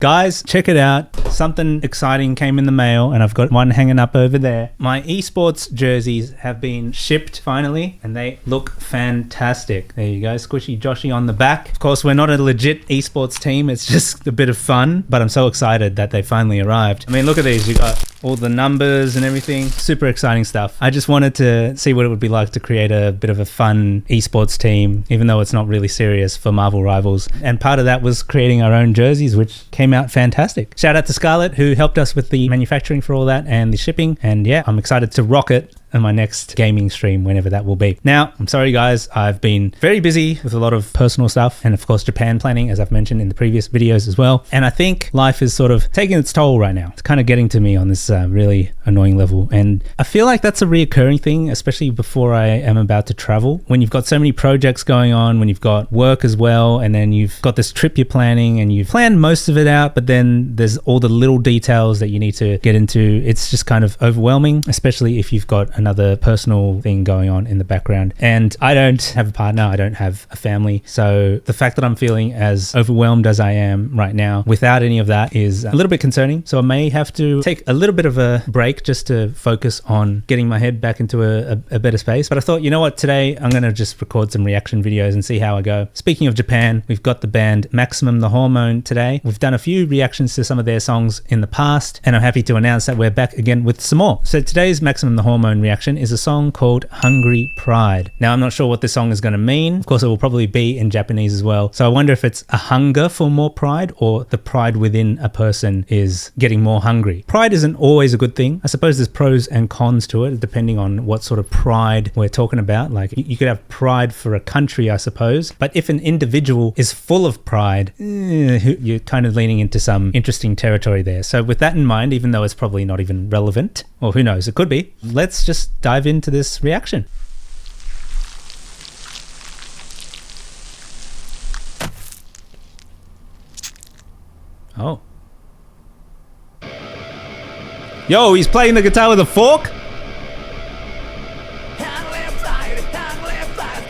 Guys, check it out. Something exciting came in the mail and I've got one hanging up over there. My esports jerseys have been shipped finally and they look fantastic. There you go, Squishy Joshy on the back. Of course, we're not a legit esports team. It's just a bit of fun, but I'm so excited that they finally arrived. I mean, look at these. You got all the numbers and everything. Super exciting stuff. I just wanted to see what it would be like to create a bit of a fun esports team, even though it's not really serious for Marvel Rivals. And part of that was creating our own jerseys, which came out fantastic. Shout out to Scarlett, who helped us with the manufacturing for all that and the shipping. And yeah, I'm excited to rock it in my next gaming stream, whenever that will be. Now, I'm sorry guys, I've been very busy with a lot of personal stuff and of course Japan planning, as I've mentioned in the previous videos as well. And I think life is sort of taking its toll right now. It's kind of getting to me on this really annoying level. And I feel like that's a reoccurring thing, especially before I am about to travel. When you've got so many projects going on, when you've got work as well, and then you've got this trip you're planning and you've planned most of it out, but then there's all the little details that you need to get into. It's just kind of overwhelming, especially if you've got another personal thing going on in the background. And I don't have a partner, I don't have a family. So the fact that I'm feeling as overwhelmed as I am right now without any of that is a little bit concerning. So I may have to take a little bit of a break just to focus on getting my head back into a better space. But I thought, you know what, today I'm going to just record some reaction videos and see how I go. Speaking of Japan, we've got the band Maximum the Hormone today. We've done a few reactions to some of their songs in the past, and I'm happy to announce that we're back again with some more. So today's Maximum the Hormone reaction is a song called Hungry Pride. Now, I'm not sure what this song is going to mean. Of course, it will probably be in Japanese as well. So I wonder if it's a hunger for more pride or the pride within a person is getting more hungry. Pride isn't always a good thing. I suppose there's pros and cons to it, depending on what sort of pride we're talking about. Like you could have pride for a country, I suppose. But if an individual is full of pride, you're kind of leaning into some interesting territory there. So with that in mind, even though it's probably not even relevant, or who knows, it could be, let's just dive into this reaction. Oh. Yo, he's playing the guitar with a fork?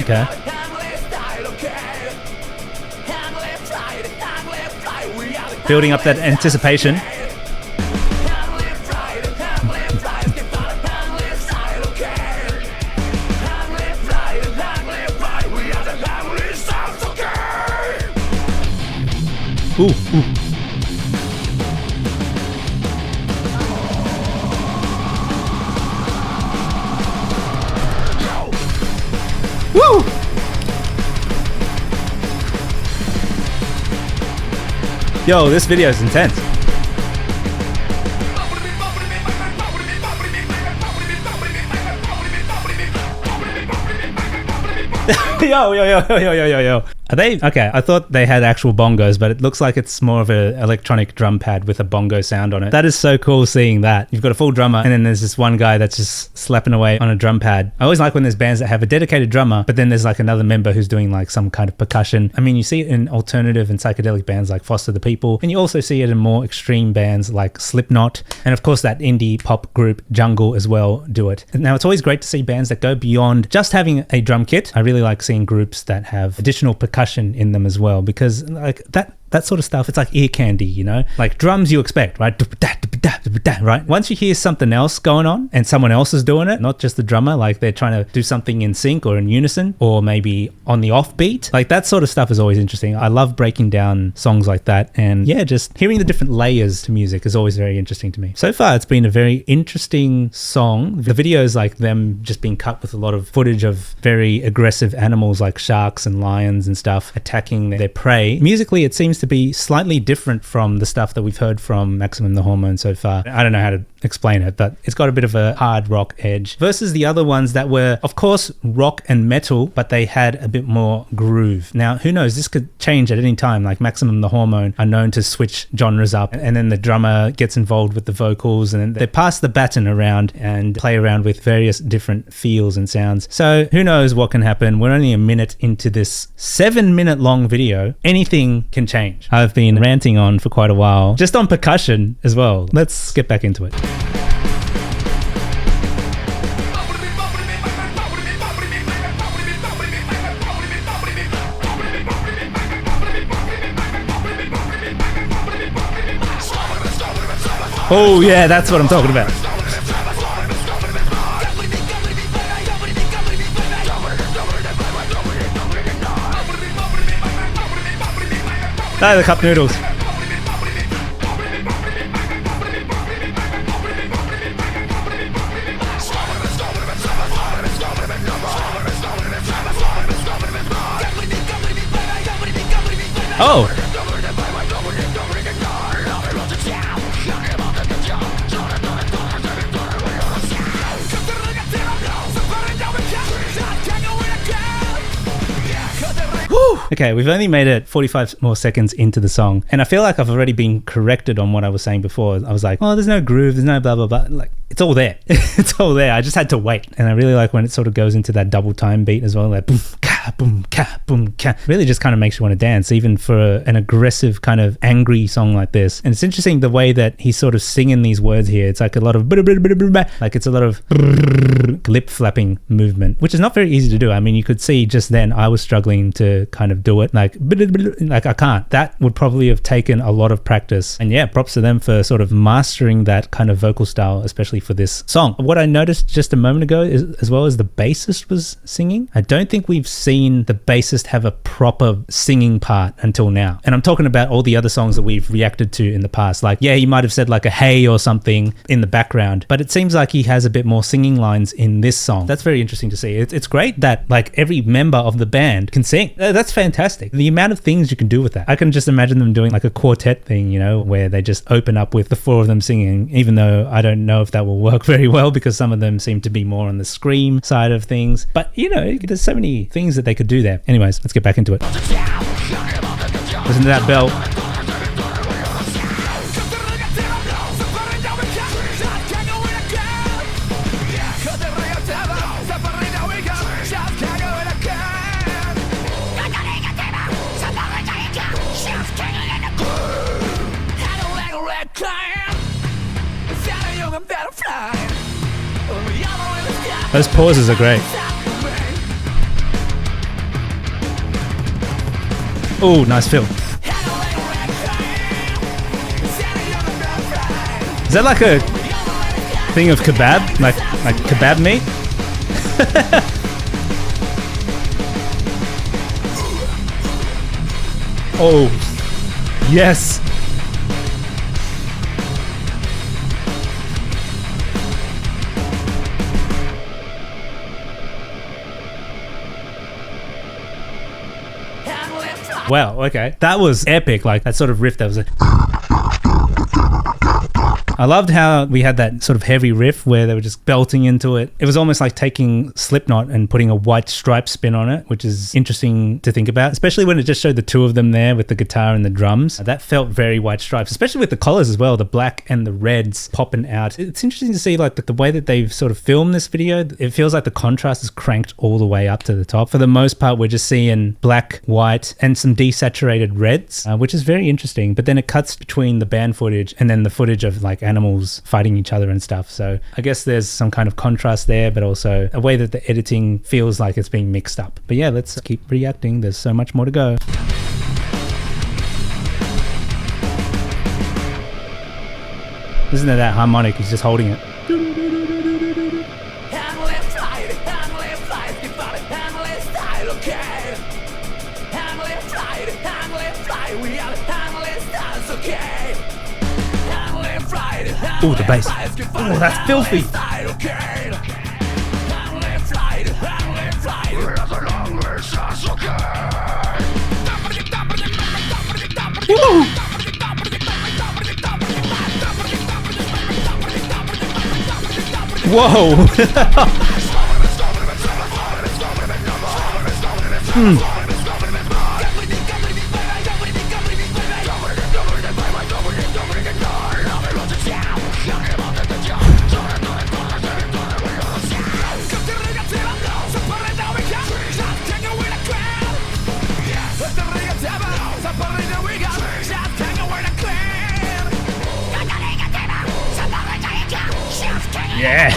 Okay. Building up that anticipation. Ooh, ooh. Woo! Yo, this video is intense. Yo. Are they? Okay, I thought they had actual bongos, but it looks like it's more of an electronic drum pad with a bongo sound on it. That is so cool seeing that. You've got a full drummer and then there's this one guy that's just slapping away on a drum pad. I always like when there's bands that have a dedicated drummer, but then there's like another member who's doing like some kind of percussion. I mean, you see it in alternative and psychedelic bands like Foster the People, and you also see it in more extreme bands like Slipknot, and of course that indie pop group Jungle as well do it. Now, it's always great to see bands that go beyond just having a drum kit. I really like seeing groups that have additional percussion in them as well, because like that sort of stuff, it's like ear candy, you know? Like drums you expect, right? Right? Once you hear something else going on and someone else is doing it, not just the drummer, like they're trying to do something in sync or in unison or maybe on the offbeat, like that sort of stuff is always interesting. I love breaking down songs like that, and yeah, just hearing the different layers to music is always very interesting to me. So far, it's been a very interesting song. The video is like them just being cut with a lot of footage of very aggressive animals like sharks and lions and stuff attacking their prey. Musically, it seems to be slightly different from the stuff that we've heard from Maximum the Hormone so far. I don't know how to explain it, but it's got a bit of a hard rock edge versus the other ones that were, of course, rock and metal, but they had a bit more groove. Now, who knows? This could change at any time. Like Maximum the Hormone are known to switch genres up, and then the drummer gets involved with the vocals, and they pass the baton around and play around with various different feels and sounds. So who knows what can happen? We're only a minute into this 7-minute long video. Anything can change. I've been ranting on for quite a while, just on percussion as well. Let's get back into it. Oh yeah, that's what I'm talking about. Ah, the cup noodles. Oh. Okay, we've only made it 45 more seconds into the song, and I feel like I've already been corrected on what I was saying before. I was like, oh, there's no groove, there's no blah, blah, blah. Like, it's all there. It's all there. I just had to wait. And I really like when it sort of goes into that double time beat as well, like boom, ka, boom, ka, boom, ka. Really just kind of makes you want to dance, even for an aggressive kind of angry song like this. And it's interesting the way that he's sort of singing these words here. It's like a lot of, like it's a lot of lip flapping movement, which is not very easy to do. I mean, you could see just then I was struggling to kind of do it. Like I can't. That would probably have taken a lot of practice. And yeah, props to them for sort of mastering that kind of vocal style, especially for this song. What I noticed just a moment ago is, as well as the bassist was singing, I don't think we've seen the bassist have a proper singing part until now. And I'm talking about all the other songs that we've reacted to in the past. Like, yeah, he might have said like a hey or something in the background, but it seems like he has a bit more singing lines in this song. That's very interesting to see. It's great that like every member of the band can sing. That's fantastic. The amount of things you can do with that. I can just imagine them doing like a quartet thing, you know, where they just open up with the four of them singing, even though I don't know if that will work very well because some of them seem to be more on the scream side of things. But you know, there's so many things that they could do there. Anyways, let's get back into it. Listen to that bell. Those pauses are great. Oh, nice fill. Is that like a thing of kebab? Like kebab meat? Oh, yes. Wow, okay. That was epic, like that sort of riff that was like... I loved how we had that sort of heavy riff where they were just belting into it. It was almost like taking Slipknot and putting a White Stripe spin on it, which is interesting to think about, especially when it just showed the two of them there with the guitar and the drums. That felt very White Stripes, especially with the colors as well, the black and the reds popping out. It's interesting to see like the way that they've sort of filmed this video. It feels like the contrast is cranked all the way up to the top. For the most part, we're just seeing black, white, and some desaturated reds, which is very interesting. But then it cuts between the band footage and then the footage of like animals fighting each other and stuff. So I guess there's some kind of contrast there, but also a way that the editing feels like it's being mixed up. But yeah, let's keep reacting. There's so much more to go. Listen to that harmonic, he's just holding it. Oh, the bass. Oh, that's filthy. Woo! Whoa. Yeah.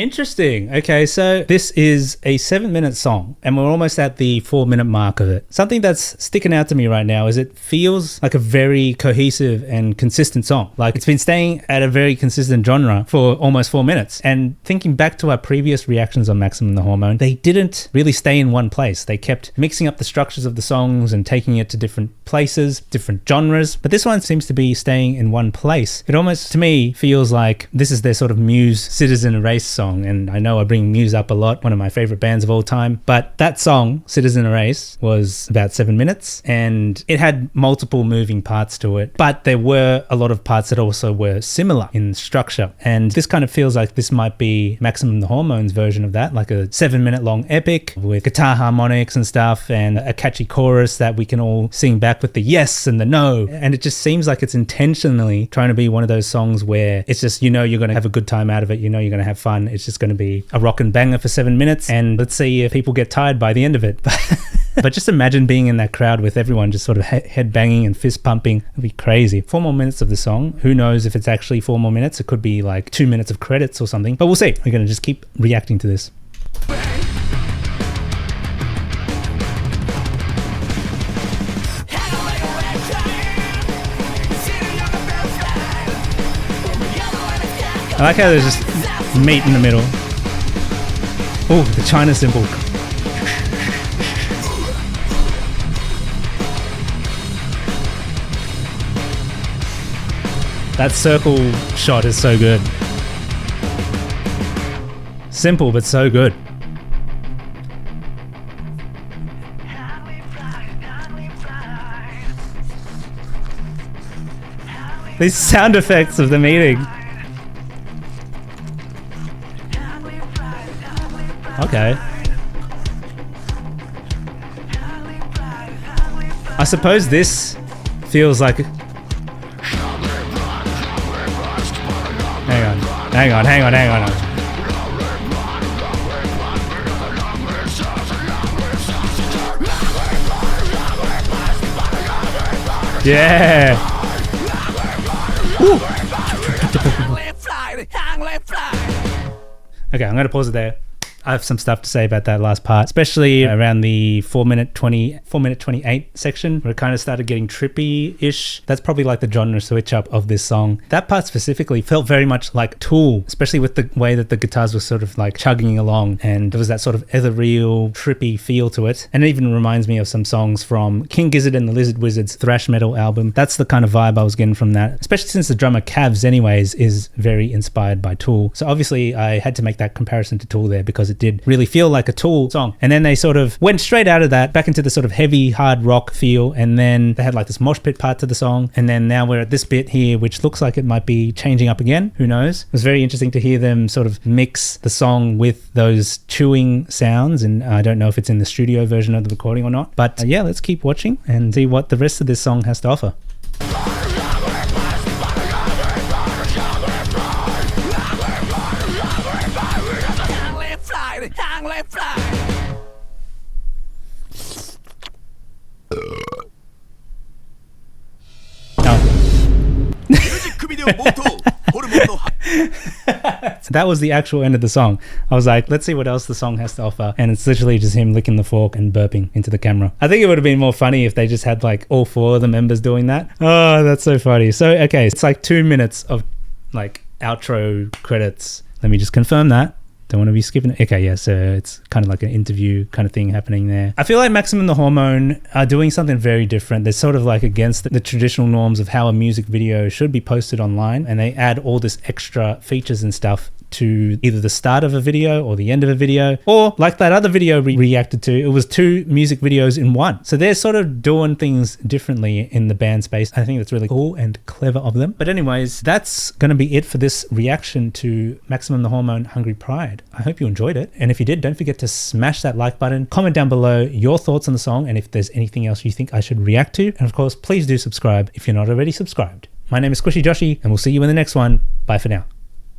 Interesting. Okay, so this is a 7-minute song and we're almost at the 4-minute mark of it. Something that's sticking out to me right now is it feels like a very cohesive and consistent song. Like it's been staying at a very consistent genre for almost 4 minutes. And thinking back to our previous reactions on Maximum the Hormone, they didn't really stay in one place. They kept mixing up the structures of the songs and taking it to different places, different genres. But this one seems to be staying in one place. It almost, to me, feels like this is their sort of Muse Citizen Erase song. And I know I bring Muse up a lot, one of my favorite bands of all time. But that song, Citizen Erase, was about 7 minutes and it had multiple moving parts to it. But there were a lot of parts that also were similar in structure. And this kind of feels like this might be Maximum the Hormone's version of that, like a 7-minute long epic with guitar harmonics and stuff and a catchy chorus that we can all sing back with the yes and the no. And it just seems like it's intentionally trying to be one of those songs where it's just, you know, you're going to have a good time out of it. You know, you're going to have fun. It's just going to be a rock and banger for 7 minutes. And let's see if people get tired by the end of it. But just imagine being in that crowd with everyone just sort of head banging and fist pumping. It'd be crazy. 4 more minutes of the song. Who knows if it's actually 4 more minutes? It could be like 2 minutes of credits or something. But we'll see. We're going to just keep reacting to this. I like how there's just meat in the middle. Oh, the China cymbal. That circle shot is so good. Simple, but so good. These sound effects of the meeting. Okay. I suppose this feels like... Hang on. Yeah. Woo. Okay, I'm going to pause it there. I have some stuff to say about that last part, especially around the 4-minute 28 section where it kind of started getting trippy-ish. That's probably like the genre switch up of this song. That part specifically felt very much like Tool, especially with the way that the guitars were sort of like chugging along and there was that sort of ethereal, trippy feel to it. And it even reminds me of some songs from King Gizzard and the Lizard Wizard's thrash metal album. That's the kind of vibe I was getting from that, especially since the drummer Cavs anyways is very inspired by Tool. So obviously I had to make that comparison to Tool there because it did really feel like a Tool song. And then they sort of went straight out of that back into the sort of heavy hard rock feel, and then they had like this mosh pit part to the song, and then now we're at this bit here which looks like it might be changing up again. Who knows? It was very interesting to hear them sort of mix the song with those chewing sounds, and I don't know if it's in the studio version of the recording or not, but yeah, let's keep watching and see what the rest of this song has to offer. So that was the actual end of the song. I was like, let's see what else the song has to offer, and it's literally just him licking the fork and burping into the camera. I think it would have been more funny if they just had like all 4 of the members doing that. Oh, that's so funny. So okay, it's like 2 minutes of like outro credits. Let me just confirm that. Don't want to be skipping it. Okay, yeah, so it's kind of like an interview kind of thing happening there. I feel like Maximum the Hormone are doing something very different. They're sort of like against the traditional norms of how a music video should be posted online, and they add all this extra features and stuff to either the start of a video or the end of a video, or like that other video we reacted to, it was 2 music videos in one. So they're sort of doing things differently in the band space. I think that's really cool and clever of them. But anyways, that's going to be it for this reaction to Maximum the Hormone Hungry Pride. I hope you enjoyed it, and if you did, don't forget to smash that like button, comment down below your thoughts on the song, and if there's anything else you think I should react to, and of course please do subscribe if you're not already subscribed. My name is Squishy Joshi, and we'll see you in the next one. Bye for now.